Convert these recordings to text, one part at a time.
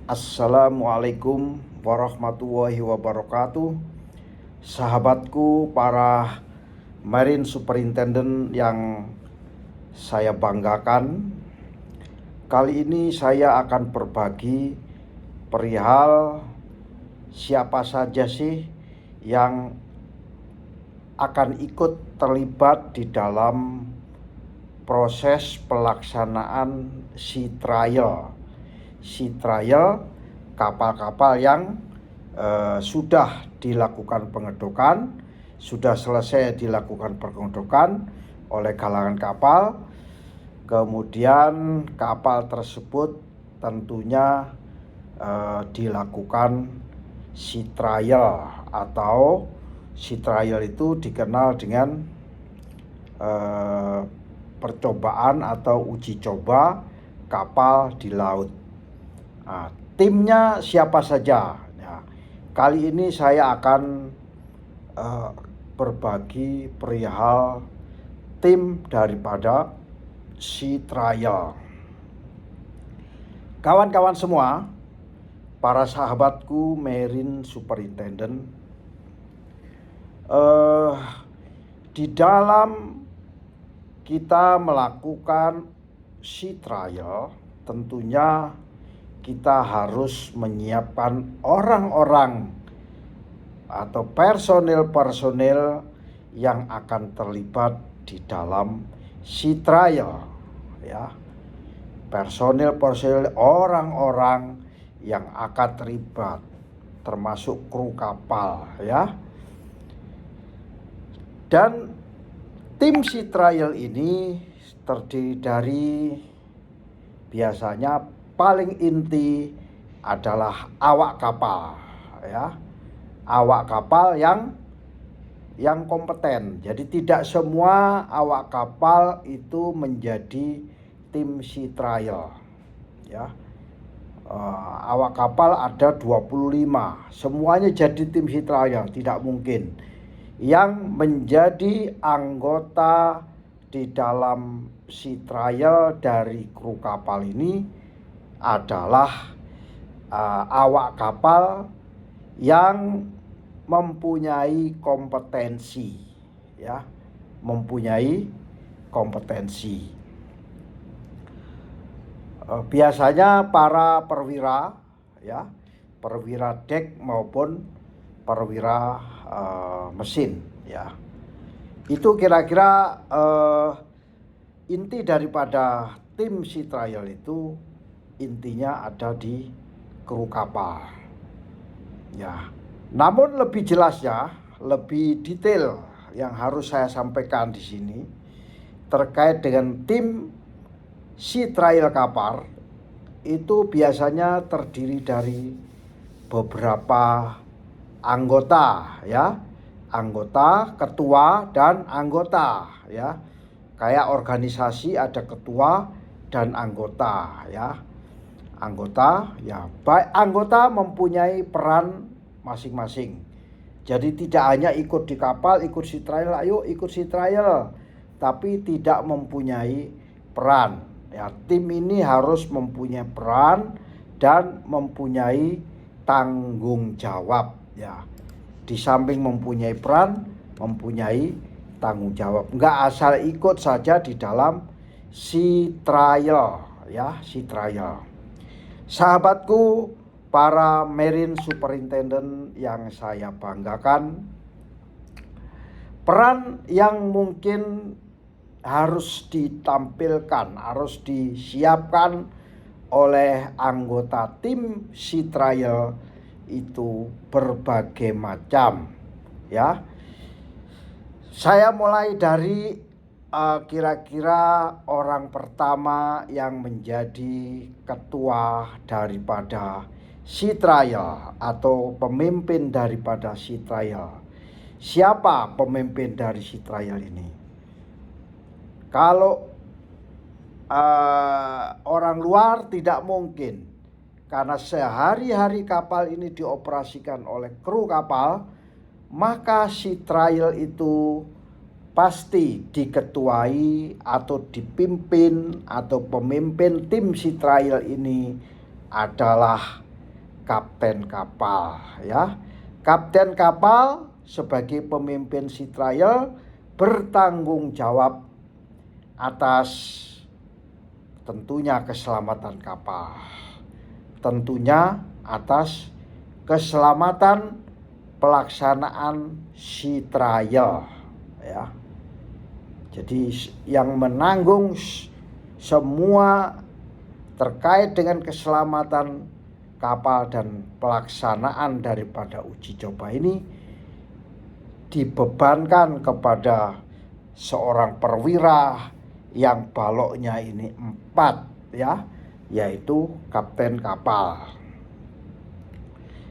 Assalamualaikum warahmatullahi wabarakatuh. Sahabatku para Marine Superintendent yang saya banggakan, kali ini saya akan berbagi perihal siapa saja sih yang akan ikut terlibat di dalam proses pelaksanaan sea trial. Sea trial kapal-kapal yang sudah dilakukan pengedokan, sudah selesai dilakukan pengedokan oleh galangan kapal. Kemudian kapal tersebut tentunya dilakukan sea trial, atau sea trial itu dikenal dengan percobaan atau uji coba kapal di laut. Nah, timnya siapa saja? Ya, kali ini saya akan berbagi perihal tim daripada sea trial. Kawan-kawan semua, para sahabatku Marine Superintendent, di dalam kita melakukan sea trial, tentunya kita harus menyiapkan orang-orang atau personil-personil yang akan terlibat di dalam sea trial, ya. Personil-personil, orang-orang yang akan terlibat, termasuk kru kapal, ya. Dan tim sea trial ini terdiri dari, biasanya paling inti adalah awak kapal, ya. Awak kapal yang kompeten. Jadi tidak semua awak kapal itu menjadi tim sea trial, ya. Awak kapal ada 25, semuanya jadi tim sea trial, tidak mungkin. Yang menjadi anggota di dalam sea trial dari kru kapal ini adalah awak kapal yang mempunyai kompetensi, ya, mempunyai kompetensi. Biasanya para perwira, ya, perwira dek maupun perwira mesin, ya. Itu kira-kira inti daripada tim sea trial itu, intinya ada di kru kapal, ya. Namun lebih jelasnya, lebih detail yang harus saya sampaikan di sini terkait dengan tim sea trial kapal itu biasanya terdiri dari beberapa anggota, ya. Anggota, ketua, dan anggota, ya. Kayak organisasi ada ketua dan anggota, ya. Anggota, ya, baik anggota mempunyai peran masing-masing. Jadi tidak hanya ikut di kapal, ikut sea trial, ayo ikut sea trial, tapi tidak mempunyai peran. Ya, tim ini harus mempunyai peran dan mempunyai tanggung jawab, ya. Di samping mempunyai peran, mempunyai tanggung jawab. Enggak asal ikut saja di dalam sea trial, ya, sea trial. Sahabatku para Marine Superintendent yang saya banggakan, peran yang mungkin harus ditampilkan, harus disiapkan oleh anggota tim sea trial itu berbagai macam, ya. Saya mulai dari kira-kira orang pertama yang menjadi ketua daripada sea trial atau pemimpin daripada sea trial. Siapa pemimpin dari sea trial ini? Kalau orang luar tidak mungkin, karena sehari-hari kapal ini dioperasikan oleh kru kapal, maka sea trial itu pasti diketuai atau dipimpin, atau pemimpin tim sea trial ini adalah kapten kapal ya. Kapten kapal sebagai pemimpin sea trial bertanggung jawab atas tentunya keselamatan kapal. Tentunya atas keselamatan pelaksanaan sea trial ya. Jadi yang menanggung semua terkait dengan keselamatan kapal dan pelaksanaan daripada uji coba ini dibebankan kepada seorang perwira yang baloknya ini 4 ya, yaitu kapten kapal.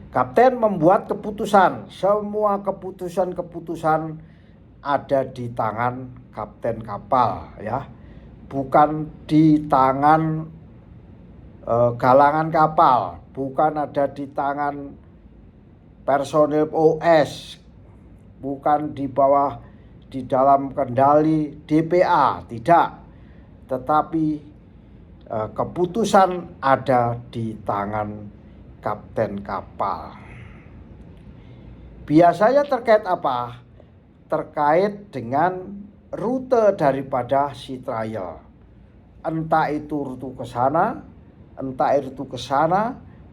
Kapten membuat keputusan, semua keputusan-keputusan ada di tangan kapten kapal ya, bukan di tangan galangan kapal, bukan ada di tangan personil OS, bukan di bawah di dalam kendali DPA, tidak. Tetapi keputusan ada di tangan kapten kapal. Biasanya terkait apa? Terkait dengan rute daripada sea trial. Entah itu rute ke sana,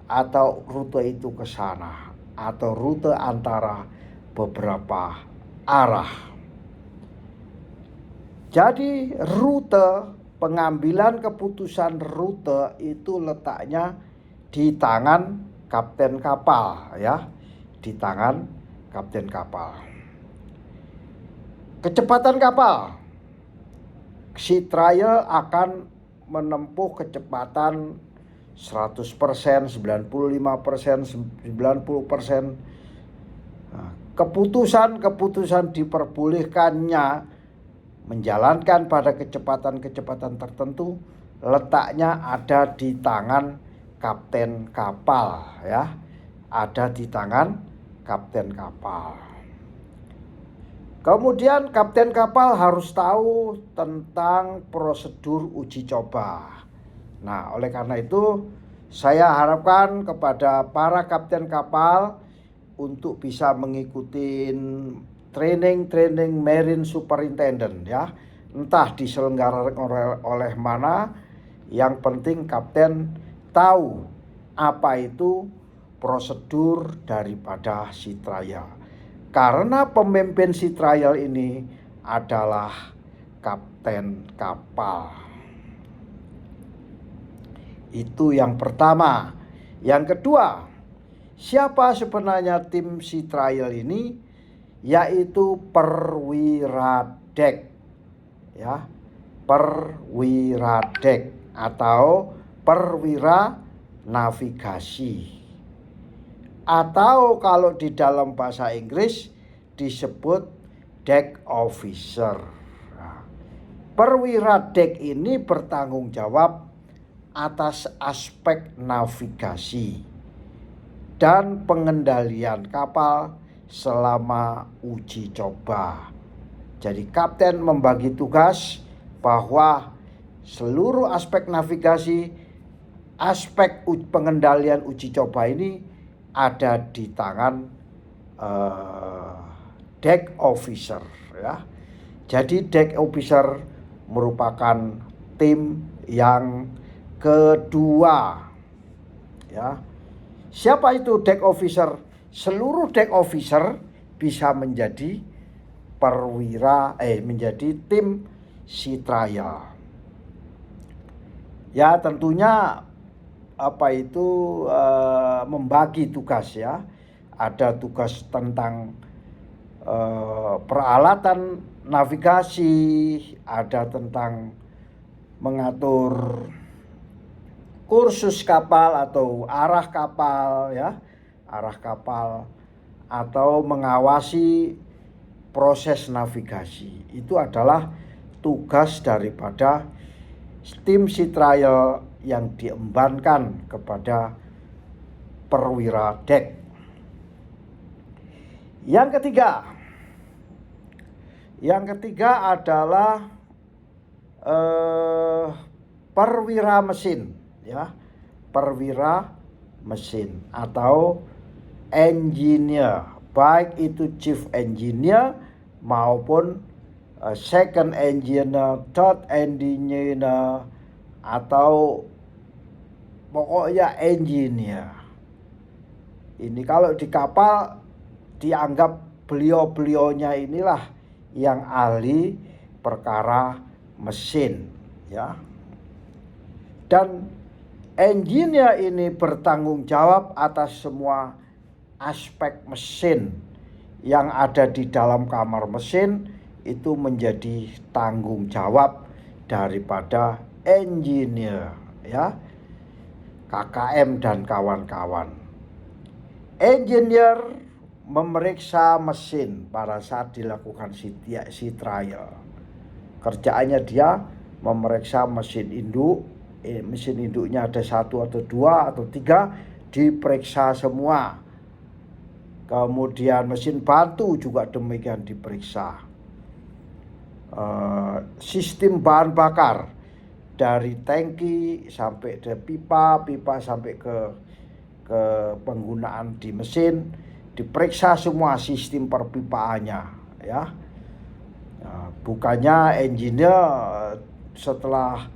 atau rute itu ke sana, atau rute antara beberapa arah. Jadi rute, pengambilan keputusan rute itu letaknya di tangan kapten kapal ya, di tangan kapten kapal. Kecepatan kapal, sea trial akan menempuh kecepatan 100%, 95%, 90%. Keputusan diperbolehkannya menjalankan pada kecepatan-kecepatan tertentu letaknya ada di tangan kapten kapal ya. Ada di tangan kapten kapal. Kemudian kapten kapal harus tahu tentang prosedur uji coba. Nah, oleh karena itu saya harapkan kepada para kapten kapal untuk bisa mengikuti training Marine Superintendent ya. Entah diselenggarakan oleh mana, yang penting kapten tahu apa itu prosedur daripada sea trial. Karena pemimpin sea trial ini adalah kapten kapal. Itu yang pertama. Yang kedua, siapa sebenarnya tim sea trial ini? Yaitu perwira dek ya, perwira dek atau perwira navigasi, atau kalau di dalam bahasa Inggris disebut deck officer. Nah, perwira dek ini bertanggung jawab atas aspek navigasi dan pengendalian kapal selama uji coba. Jadi kapten membagi tugas bahwa seluruh aspek navigasi, aspek pengendalian uji coba ini ada di tangan deck officer ya. Jadi deck officer merupakan tim yang kedua ya. Siapa itu deck officer? Seluruh deck officer bisa menjadi menjadi tim sea trial. Ya, tentunya membagi tugas ya. Ada tugas tentang peralatan navigasi, ada tentang mengatur kursus kapal atau arah kapal ya, atau mengawasi proses navigasi. Itu adalah tugas daripada tim sea trial yang diembankan kepada perwira dek. Yang ketiga adalah perwira mesin ya, perwira mesin atau engineer, baik itu chief engineer maupun second engineer, third engineer, atau pokoknya engineer. Ini kalau di kapal dianggap beliau-beliaunya inilah yang ahli perkara mesin, ya. Dan engineer ini bertanggung jawab atas semua aspek mesin yang ada di dalam kamar mesin, itu menjadi tanggung jawab daripada engineer, ya. KKM dan kawan-kawan. Engineer memeriksa mesin pada saat dilakukan si trial. Kerjaannya dia memeriksa mesin induk. Mesin induknya ada 1 atau 2 atau 3, diperiksa semua. Kemudian mesin bantu juga demikian diperiksa. Sistem bahan bakar dari tangki sampai ke pipa sampai ke penggunaan di mesin, diperiksa semua sistem perpipaannya, ya. Bukannya engineer setelah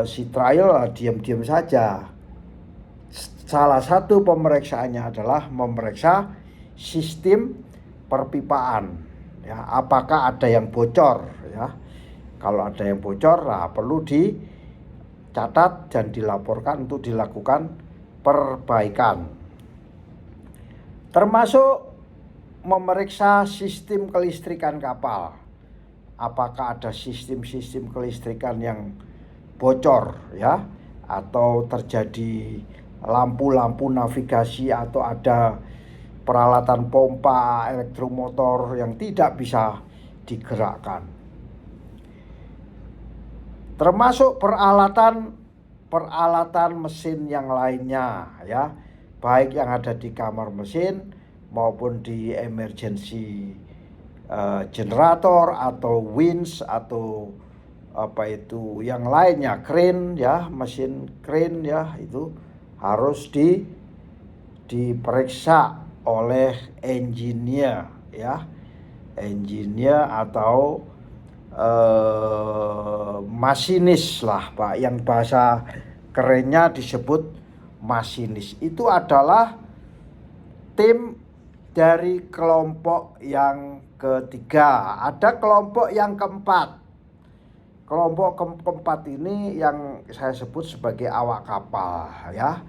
si trial diam-diam saja. Salah satu pemeriksaannya adalah memeriksa sistem perpipaan, ya, apakah ada yang bocor, ya. Kalau ada yang bocor, perlu dicatat dan dilaporkan untuk dilakukan perbaikan. Termasuk memeriksa sistem kelistrikan kapal. Apakah ada sistem-sistem kelistrikan yang bocor, ya, atau terjadi lampu-lampu navigasi, atau ada peralatan pompa elektromotor yang tidak bisa digerakkan. Termasuk peralatan mesin yang lainnya, ya, baik yang ada di kamar mesin maupun di emergency generator atau winch atau yang lainnya, crane, ya, mesin crane, ya, itu harus diperiksa oleh engineer, ya, engineer atau masinis lah, Pak, yang bahasa kerennya disebut masinis. Itu adalah tim dari kelompok yang ketiga. Ada kelompok yang keempat. Kelompok keempat ini yang saya sebut sebagai awak kapal, ya,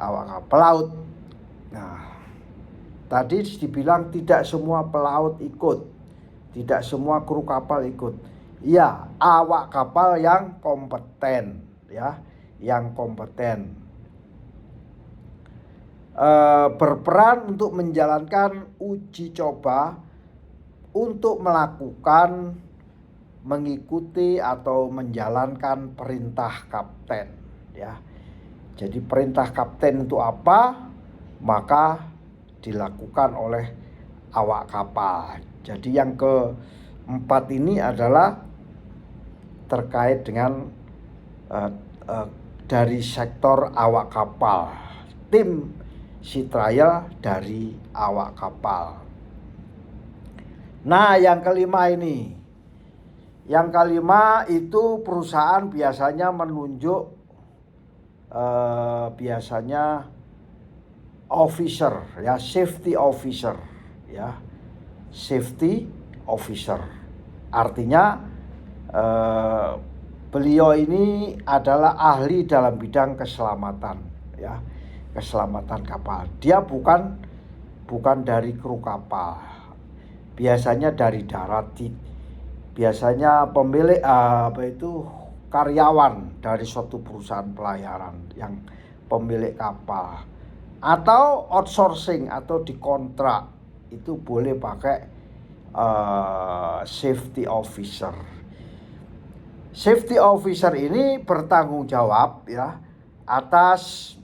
awak kapal pelaut. Nah, tadi dibilang tidak semua pelaut ikut, tidak semua kru kapal ikut. Ya, awak kapal yang kompeten, ya, yang kompeten berperan untuk menjalankan uji coba untuk melakukan, mengikuti atau menjalankan perintah kapten, ya. Jadi perintah kapten itu apa, maka dilakukan oleh awak kapal. Jadi yang keempat ini adalah terkait dengan dari sektor awak kapal, tim si trial dari awak kapal. Nah, yang kelima ini, yang kelima itu perusahaan biasanya menunjuk biasanya officer, ya, safety officer, ya, safety officer. Artinya beliau ini adalah ahli dalam bidang keselamatan, ya, keselamatan kapal. Dia bukan dari kru kapal, biasanya dari darat, biasanya pemilik karyawan dari suatu perusahaan pelayaran yang pemilik kapal, atau outsourcing atau dikontrak, itu boleh pakai safety officer. Safety officer ini bertanggung jawab, ya, atas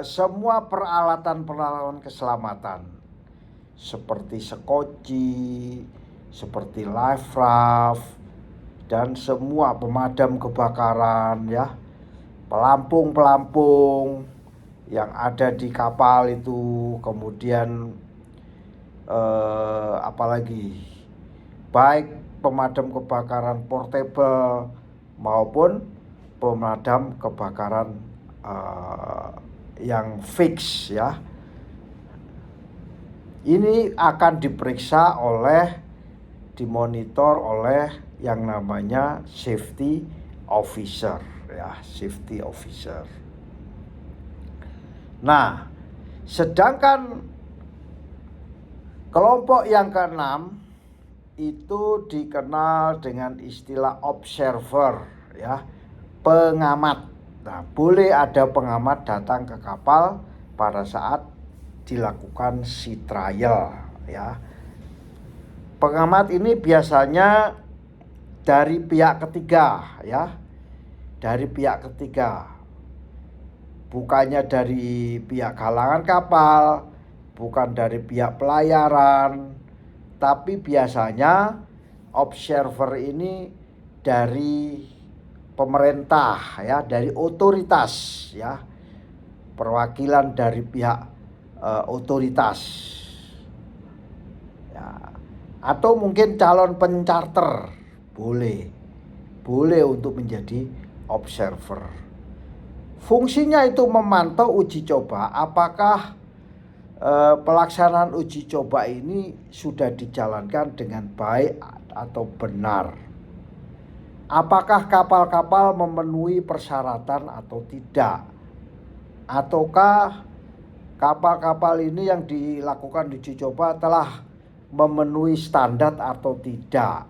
semua peralatan keselamatan seperti sekoci, seperti life raft, dan semua pemadam kebakaran, ya, pelampung-pelampung yang ada di kapal itu, kemudian apalagi baik pemadam kebakaran portable maupun pemadam kebakaran yang fix ya. Ini akan diperiksa dimonitor oleh yang namanya safety officer ya, safety officer. Nah, sedangkan kelompok yang keenam itu dikenal dengan istilah observer ya, pengamat. Nah, boleh ada pengamat datang ke kapal pada saat dilakukan sea trial ya. Pengamat ini biasanya dari pihak ketiga ya. Dari pihak ketiga. Bukannya dari pihak galangan kapal, bukan dari pihak pelayaran, tapi biasanya observer ini dari pemerintah ya, dari otoritas ya, perwakilan dari pihak otoritas ya, atau mungkin calon pencharter boleh untuk menjadi observer. Fungsinya itu memantau uji coba apakah pelaksanaan uji coba ini sudah dijalankan dengan baik atau benar. Apakah kapal-kapal memenuhi persyaratan atau tidak? Ataukah kapal-kapal ini yang dilakukan uji coba telah memenuhi standar atau tidak?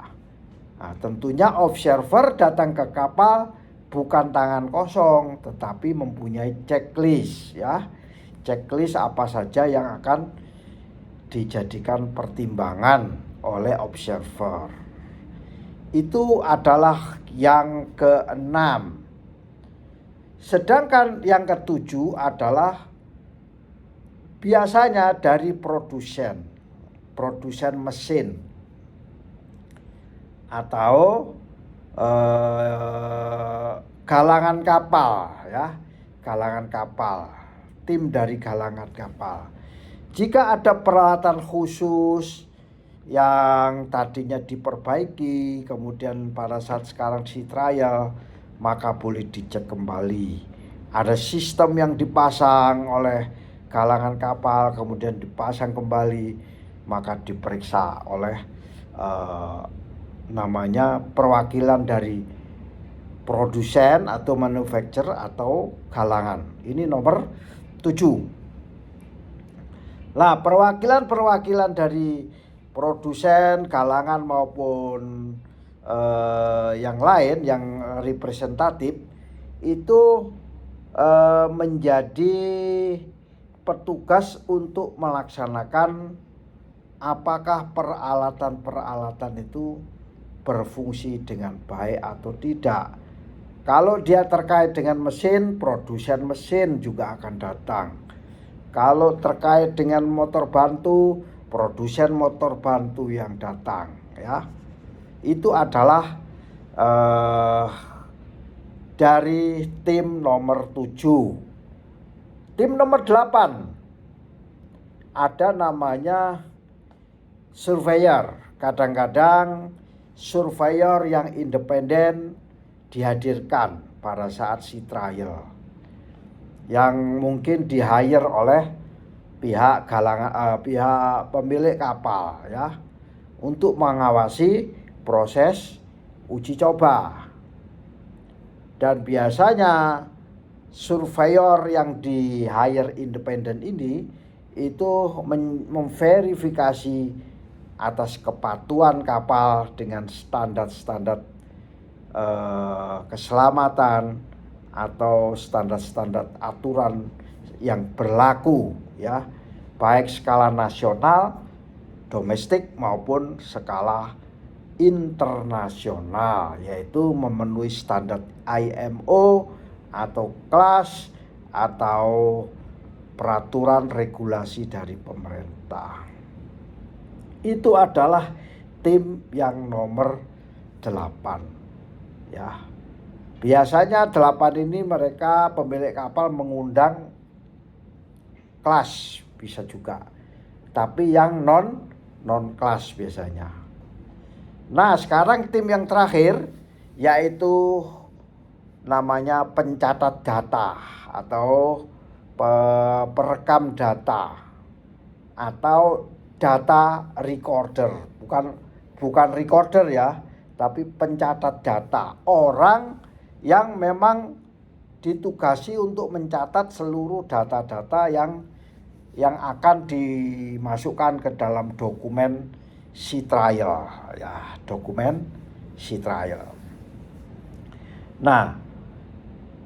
Nah, tentunya observer datang ke kapal bukan tangan kosong, tetapi mempunyai checklist ya. Checklist apa saja yang akan dijadikan pertimbangan oleh observer. Itu adalah yang keenam. Sedangkan yang ketujuh adalah biasanya dari produsen mesin atau galangan kapal ya, tim dari galangan kapal. Jika ada peralatan khusus yang tadinya diperbaiki, kemudian pada saat sekarang sea trial, maka boleh dicek kembali. Ada sistem yang dipasang oleh galangan kapal, kemudian dipasang kembali, maka diperiksa oleh namanya perwakilan dari produsen atau manufacturer atau galangan. Ini nomor 7. Nah, perwakilan dari produsen, galangan maupun yang lain yang representatif itu menjadi petugas untuk melaksanakan apakah peralatan itu berfungsi dengan baik atau tidak. Kalau dia terkait dengan mesin, produsen mesin juga akan datang. Kalau terkait dengan motor bantu, produsen motor bantu yang datang ya. Itu adalah dari tim nomor 7. Tim nomor 8 ada namanya surveyor. Kadang-kadang surveyor yang independen dihadirkan pada saat sea trial, yang mungkin di-hire oleh pihak pemilik kapal ya, untuk mengawasi proses uji coba. Dan biasanya surveyor yang di-hire independen ini itu memverifikasi atas kepatuhan kapal dengan standar-standar keselamatan atau standar-standar aturan yang berlaku ya, baik skala nasional, domestik maupun skala internasional, yaitu memenuhi standar IMO atau kelas atau peraturan regulasi dari pemerintah. Itu adalah tim yang nomor 8 ya. Biasanya 8 ini mereka pemilik kapal mengundang kelas bisa juga. Tapi yang non kelas biasanya. Nah, sekarang tim yang terakhir yaitu namanya pencatat data atau perekam data atau data recorder. Bukan recorder ya, tapi pencatat data. Orang yang memang ditugasi untuk mencatat seluruh data-data yang akan dimasukkan ke dalam dokumen sea trial ya, dokumen sea trial. Nah,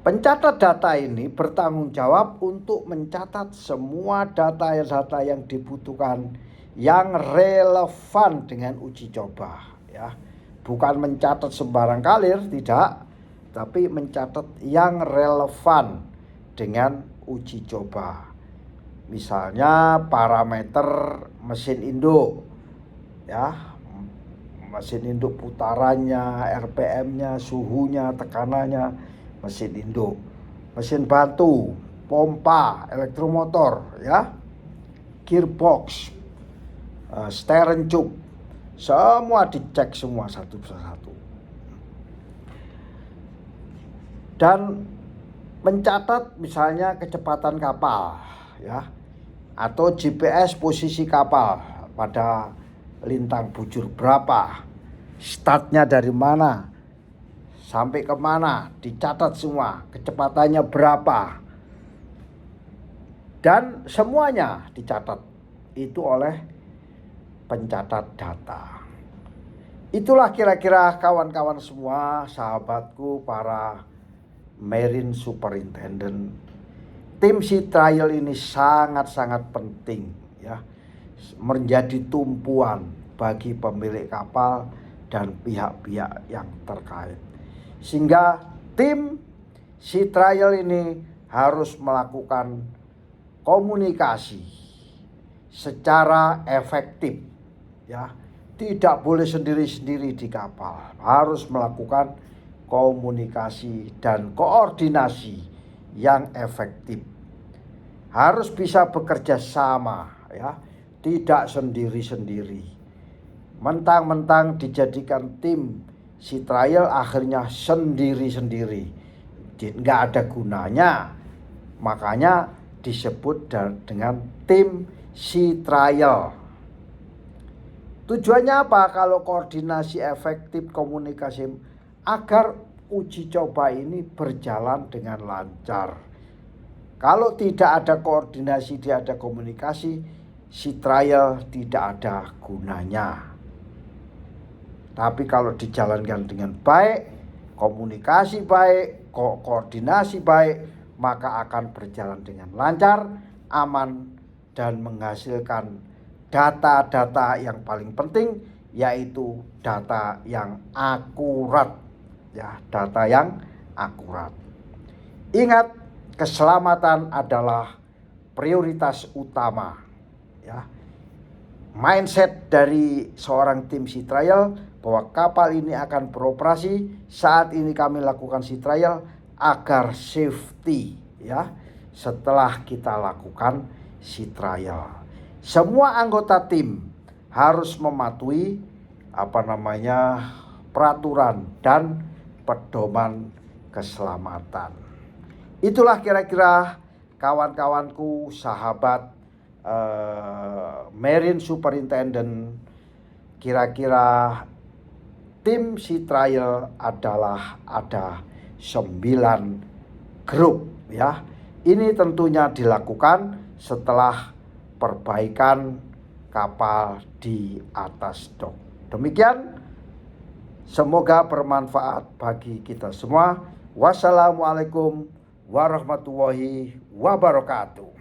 pencatat data ini bertanggung jawab untuk mencatat semua data yang dibutuhkan yang relevan dengan uji coba ya. Bukan mencatat sembarang kalir, tidak, tapi mencatat yang relevan dengan uji coba. Misalnya parameter mesin induk ya, mesin induk putarannya, RPM-nya, suhunya, tekanannya, mesin induk, mesin bantu, pompa, elektromotor ya, gearbox, steering tube, semua dicek semua satu persatu. Dan mencatat misalnya kecepatan kapal ya, atau GPS posisi kapal pada lintang bujur berapa, startnya dari mana sampai kemana, dicatat semua, kecepatannya berapa, dan semuanya dicatat itu oleh pencatat data. Itulah kira-kira kawan-kawan semua, sahabatku, para Marine Superintendent. Tim sea trial ini sangat-sangat penting ya, menjadi tumpuan bagi pemilik kapal dan pihak-pihak yang terkait. Sehingga tim sea trial ini harus melakukan komunikasi secara efektif ya. Tidak boleh sendiri-sendiri di kapal, harus melakukan komunikasi dan koordinasi yang efektif. Harus bisa bekerja sama ya, tidak sendiri-sendiri. Mentang-mentang dijadikan tim sea trial akhirnya sendiri-sendiri, nggak ada gunanya. Makanya disebut dengan tim sea trial. Tujuannya apa? Kalau koordinasi efektif, komunikasi, agar uji coba ini berjalan dengan lancar. Kalau tidak ada koordinasi, tidak ada komunikasi, sea trial tidak ada gunanya. Tapi kalau dijalankan dengan baik, komunikasi baik, koordinasi baik, maka akan berjalan dengan lancar, aman, dan menghasilkan data-data yang paling penting, yaitu data yang akurat ya, data yang akurat. Ingat, keselamatan adalah prioritas utama ya. Mindset dari seorang tim sea trial bahwa kapal ini akan beroperasi, saat ini kami lakukan sea trial agar safety ya. Setelah kita lakukan sea trial, semua anggota tim harus mematuhi peraturan dan pedoman keselamatan. Itulah kira-kira kawan-kawanku, sahabat Marine Superintendent. Kira-kira tim sea trial adalah ada 9 grup ya. Ini tentunya dilakukan setelah perbaikan kapal di atas dok. Demikian, semoga bermanfaat bagi kita semua. Wassalamualaikum warahmatullahi wabarakatuh.